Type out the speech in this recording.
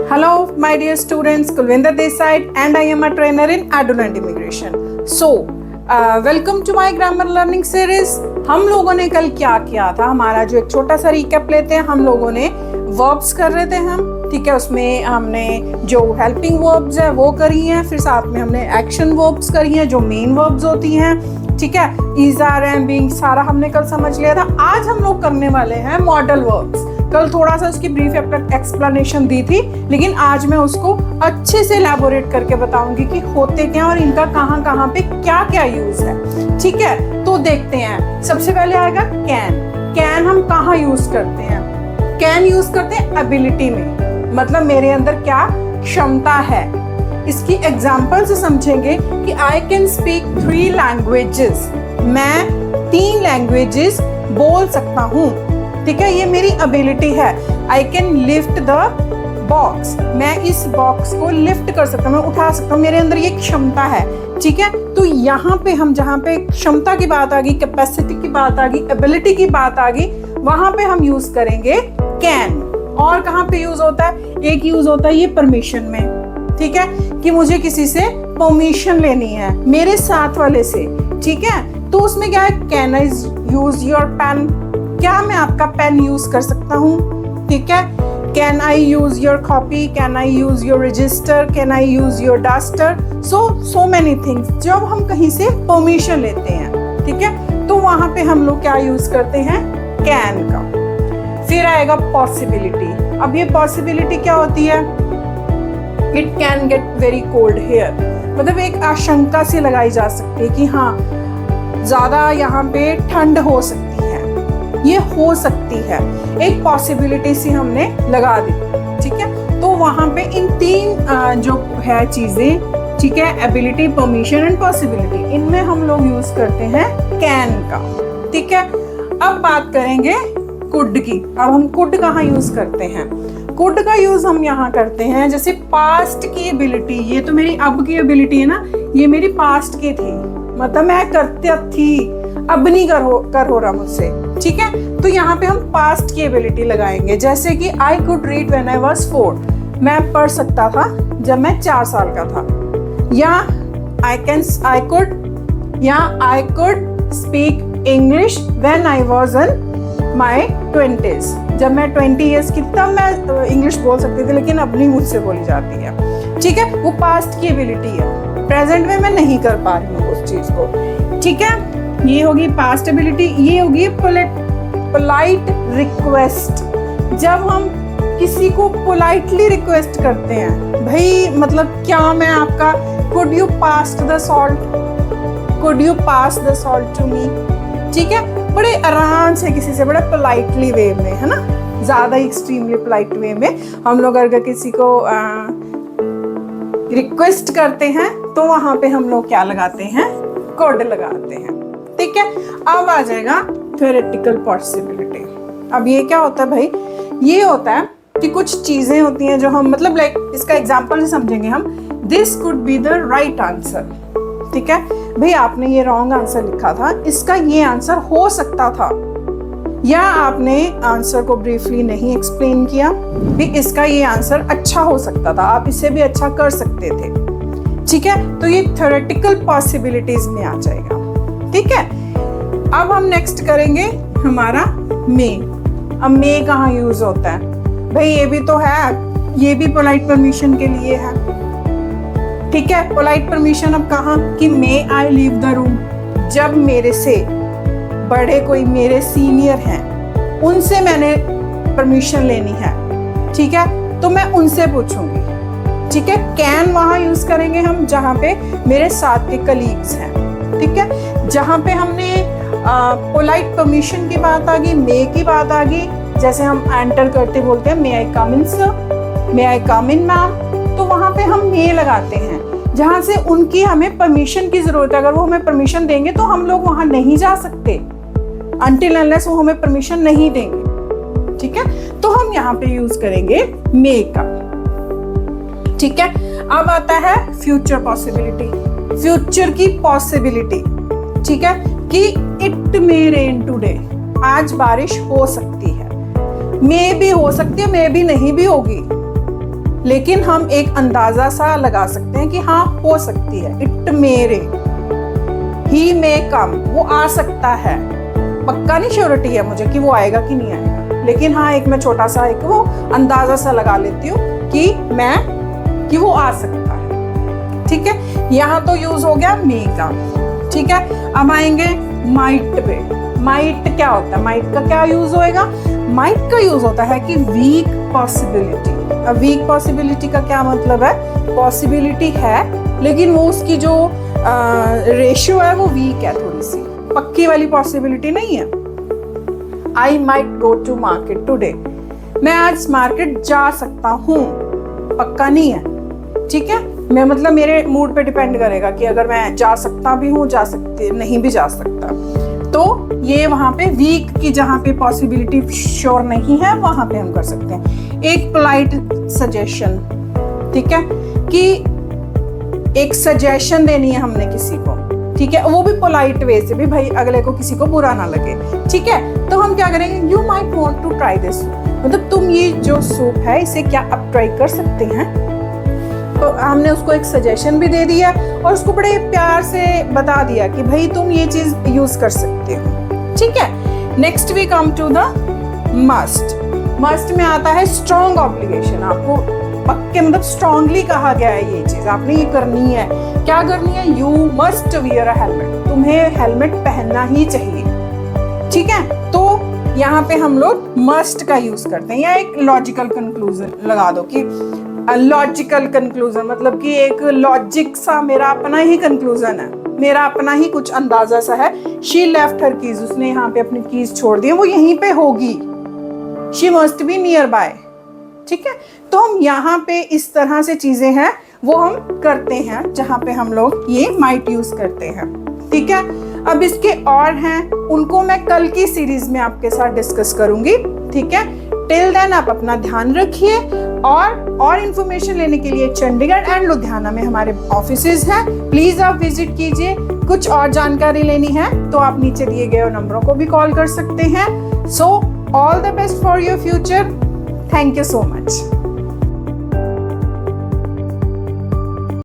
Hello, my dear students, Kulvinder this side, and I am a trainer in Adult and Immigration. So, welcome to my grammar learning series. हम लोगों ने कल क्या किया था, हमारा जो एक छोटा सा रिकैप लेते हैं, हम लोगों ने वर्ब्स कर रहे थे हम, ठीक है। उसमें हमने जो हेल्पिंग वर्ब्स है वो करी हैं, फिर साथ में हमने एक्शन वर्ब्स करी हैं जो मेन वर्ब्स होती हैं, ठीक है। इज, आर, एम, बीइंग सारा हमने कल समझ लिया था। आज हम लोग करने वाले हैं मॉडल वर्ब्स। कल थोड़ा सा उसकी ब्रीफ एक्सप्लेनेशन दी थी, लेकिन आज मैं उसको अच्छे से एलैबोरेट करके बताऊंगी कि होते क्या और इनका कहाँ कहाँ पे क्या क्या यूज है, ठीक है। तो देखते हैं, सबसे पहले आएगा कैन। कैन हम कहाँ यूज करते हैं? कैन यूज करते हैं एबिलिटी में, मतलब मेरे अंदर क्या क्षमता है। इसकी एग्जाम्पल से समझेंगे कि आई कैन स्पीक 3 लैंग्वेजेस, मैं 3 लैंग्वेजेस बोल सकता हूँ, ठीक है। ये मेरी एबिलिटी है। I can lift the box, मैं इस बॉक्स को लिफ्ट कर सकता हूँ, मैं उठा सकता हूँ, मेरे अंदर ये क्षमता है, ठीक है। तो यहाँ पे हम जहाँ पे क्षमता की बात आ गई, कैपेसिटी की बात आ गई, एबिलिटी की बात आ गई, वहां पे हम यूज करेंगे कैन। और कहाँ पे यूज होता है? एक यूज होता है ये परमिशन में, ठीक है, कि मुझे किसी से परमिशन लेनी है, मेरे साथ वाले से, ठीक है। तो उसमें क्या है? Can I use your pen, क्या मैं आपका पेन यूज कर सकता हूँ, ठीक है। Can I use your copy, can I use your register, can I use your duster, so many things. जब हम कहीं से परमिशन लेते हैं, ठीक है, तो वहां पे हम लोग क्या यूज करते हैं? कैन का। फिर आएगा पॉसिबिलिटी। अब ये पॉसिबिलिटी क्या होती है? It can get very cold here, मतलब एक आशंका से लगाई जा सकती है कि हाँ ज्यादा यहाँ पे ठंड हो सकती है, ये हो सकती है, एक पॉसिबिलिटी सी हमने लगा दी, ठीक है। तो वहां पे इन 3 जो है चीजें, ठीक है, एबिलिटी, परमिशन एंड पॉसिबिलिटी, इनमें हम लोग यूज करते हैं कैन का, ठीक है। अब बात करेंगे कुड की। अब हम कुड कहाँ यूज करते हैं? कुड का यूज हम यहाँ करते हैं जैसे पास्ट की एबिलिटी, ये तो मेरी अब की एबिलिटी है ना, ये मेरी पास्ट की थी, मतलब मैं करती थी, अब नहीं कर हो रहा मुझसे, ठीक है। तो यहाँ पे हम पास्ट की एबिलिटी लगाएंगे, जैसे कि I could read when I was 4, मैं पढ़ सकता था जब मैं 4 साल का था। या I could speak English when I was in my 20s, जब मैं 20 ईयर्स की तब मैं इंग्लिश बोल सकती थी, लेकिन अब नहीं मुझसे बोली जाती है, ठीक है। वो पास्ट की एबिलिटी है, प्रेजेंट में मैं नहीं कर पा रही हूँ उस चीज को, ठीक है। ये होगी पास्ट एबिलिटी। ये होगी पोलाइट रिक्वेस्ट, जब हम किसी को पोलाइटली रिक्वेस्ट करते हैं, भाई मतलब क्या मैं आपका could you pass the salt to me, ठीक है। बड़े आराम से किसी से, बड़े पोलाइटली वे में, है ना, ज्यादा एक्सट्रीमली पोलाइट वे में हम लोग अगर किसी को रिक्वेस्ट करते हैं तो वहां पे हम लोग क्या लगाते हैं? कुड लगाते हैं, ठीक है। अब आ जाएगा थ्योरेटिकल पॉसिबिलिटी। अब ये क्या होता है भाई? ये होता है कि कुछ चीजें होती हैं जो हम, मतलब लाइक इसका एग्जांपल से समझेंगे हम, this could be the right answer, ठीक है। भाई आपने ये रॉन्ग आंसर लिखा था, इसका ये आंसर हो सकता था, या आपने आंसर को ब्रीफली नहीं एक्सप्लेन किया, भी इसका ये आंसर अच्छा हो सकता था, आप इसे भी अच्छा कर सकते थे, ठीक है। तो ये थ्योरेटिकल पॉसिबिलिटीज में आ जाएगा, ठीक है। अब हम नेक्स्ट करेंगे हमारा मे। अब मे कहाँ यूज होता है? भाई ये भी तो है, ये भी पोलाइट परमिशन के लिए है, ठीक है। पोलाइट परमिशन अब कहाँ कि मे आई लीव द रूम, जब मेरे से बड़े कोई मेरे सीनियर हैं, उनसे मैंने परमिशन लेनी है, ठीक है, तो मैं उनसे पूछूंगी, ठीक है। कैन वहां यूज करेंगे हम जहां पे मेरे साथ के कलीग्स हैं, ठीक है। जहां पे हमने पोलाइट परमिशन की बात आ गई, मे की बात आ गई, जैसे हम एंटर करते बोलते हैं मे आई कम इन सर, मे आई कम इन मैम, तो वहां पे हम मे लगाते हैं जहां से उनकी हमें परमिशन की जरूरत है। अगर वो हमें परमिशन देंगे तो हम लोग वहां नहीं जा सकते अनटिल अनलेस वो हमें परमिशन नहीं देंगे, ठीक है। तो हम यहाँ पे यूज करेंगे मे का, ठीक है। अब आता है फ्यूचर पॉसिबिलिटी, फ्यूचर की पॉसिबिलिटी, ठीक है, कि इट मे रेन टुडे, आज बारिश हो सकती है, मे भी हो सकती है, मे भी नहीं भी होगी, लेकिन हम एक अंदाजा सा लगा सकते हैं कि हाँ हो सकती है, इट मेरे, ही मे कम, वो आ सकता है। पक्का नहीं श्योरिटी है मुझे कि वो आएगा कि नहीं आएगा, लेकिन हाँ एक मैं छोटा सा एक वो अंदाजा सा लगा लेती हूँ कि वो आ सकता है। ठीक है, यहाँ तो यूज हो गया मे का। ठीक है, अब आएंगे माइट पे। माइट क्या होता है, माइट का क्या यूज होएगा? माइट का यूज होता है कि वीक पॉसिबिलिटी। अब वीक पॉसिबिलिटी का क्या मतलब है? पॉसिबिलिटी है लेकिन वो उसकी जो रेशियो है वो वीक है, थोड़ी सी पक्की वाली पॉसिबिलिटी नहीं है। I might go to market today, मैं आज मार्केट जा सकता हूँ, पक्का नहीं है। ठीक है, मैं मतलब मेरे मूड पे डिपेंड करेगा कि अगर मैं जा सकता भी हूँ, जा सकते नहीं भी जा सकता, तो ये वहां पे वीक की जहां पे पॉसिबिलिटी श्योर नहीं है वहां पे हम कर सकते हैं। एक पोलाइट सजेशन, ठीक है, कि एक सजेशन देनी है हमने किसी को, ठीक है, वो भी पोलाइट वे से भी, भाई अगले को किसी को बुरा ना लगे। ठीक है, तो हम क्या करेंगे? You might want to try this, मतलब तुम ये जो सूप है इसे क्या आप ट्राई कर सकते हैं। तो हमने उसको एक सजेशन भी दे दिया और उसको बड़े प्यार से बता दिया कि भाई तुम ये चीज यूज कर सकते हो। ठीक है, next we come to the must. Must में आता है स्ट्रॉन्ग ऑब्लिगेशन, आपको पक्के मतलब स्ट्रांगली कहा गया है ये चीज आपने ये करनी है। क्या करनी है? You must wear a helmet, तुम्हें हेलमेट पहनना ही चाहिए। ठीक है, तो यहाँ पे हम लोग मस्ट का यूज करते हैं, या एक लॉजिकल कंक्लूजन लगा दो कि लॉजिकल कंक्लूजन मतलब कि एक लॉजिक सा मेरा अपना ही कंक्लूजन है, मेरा अपना ही कुछ अंदाजा सा है। शी लेफ्ट हर कीज, उसने यहाँ पे अपनी कीज छोड़ दी, वो यहीं पे होगी। She must be near by. ठीक है, तो हम यहाँ पे इस तरह से चीजें हैं वो हम करते हैं जहाँ पे हम लोग ये माइट यूज करते हैं। ठीक है, अब इसके और हैं, उनको मैं कल की सीरीज में आपके साथ डिस्कस करूंगी। ठीक है, टिल देन आप अपना ध्यान रखिए, और इन्फॉर्मेशन लेने के लिए चंडीगढ़ एंड लुधियाना में हमारे ऑफिसेज हैं, प्लीज आप विजिट कीजिए। कुछ और जानकारी लेनी है तो आप नीचे दिए गए नंबरों को भी कॉल कर सकते हैं। So all the best for your future, thank you so much.